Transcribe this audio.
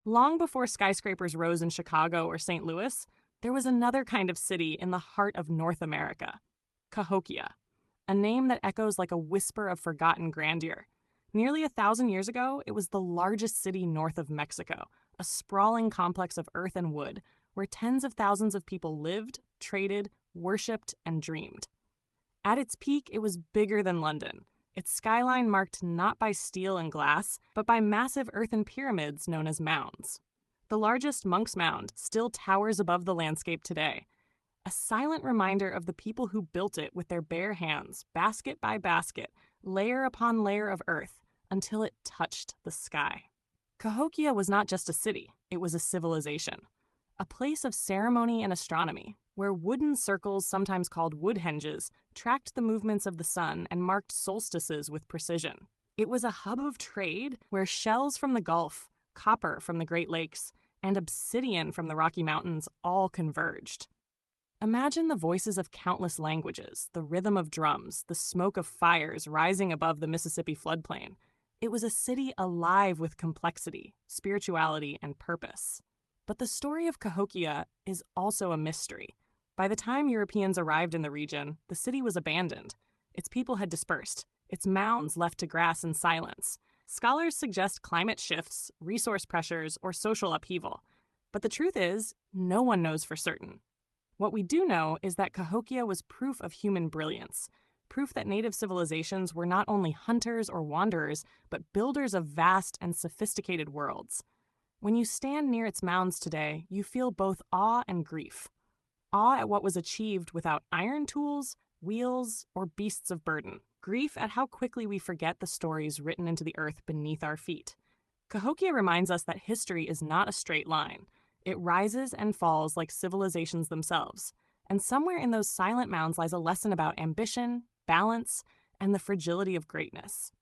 Long before skyscrapers rose in Chicago or St. Louis, there was another kind of city in the heart of North America, Cahokia, a name that echoes like a whisper of forgotten grandeur. Nearly 1,000 years ago, it was the largest city north of Mexico, a sprawling complex of earth and wood where tens of thousands of people lived, traded, worshipped, and dreamed. At its peak, it was bigger than London, its skyline marked not by steel and glass, but by massive earthen pyramids known as mounds. The largest Monk's Mound still towers above the landscape today, a silent reminder of the people who built it with their bare hands, basket by basket, layer upon layer of earth, until it touched the sky. Cahokia was not just a city, it was a civilization. A place of ceremony and astronomy, where wooden circles, sometimes called woodhenges, tracked the movements of the sun and marked solstices with precision. It was a hub of trade where shells from the Gulf, copper from the Great Lakes, and obsidian from the Rocky Mountains all converged. Imagine the voices of countless languages, the rhythm of drums, the smoke of fires rising above the Mississippi floodplain. It was a city alive with complexity, spirituality, and purpose. But the story of Cahokia is also a mystery. By the time Europeans arrived in the region, the city was abandoned. Its people had dispersed, its mounds left to grass and silence. Scholars suggest climate shifts, resource pressures, or social upheaval. But the truth is, no one knows for certain. What we do know is that Cahokia was proof of human brilliance, proof that native civilizations were not only hunters or wanderers, but builders of vast and sophisticated worlds. When you stand near its mounds today, you feel both awe and grief. Awe at what was achieved without iron tools, wheels, or beasts of burden. Grief at how quickly we forget the stories written into the earth beneath our feet. Cahokia reminds us that history is not a straight line. It rises and falls like civilizations themselves. And somewhere in those silent mounds lies a lesson about ambition, balance, and the fragility of greatness.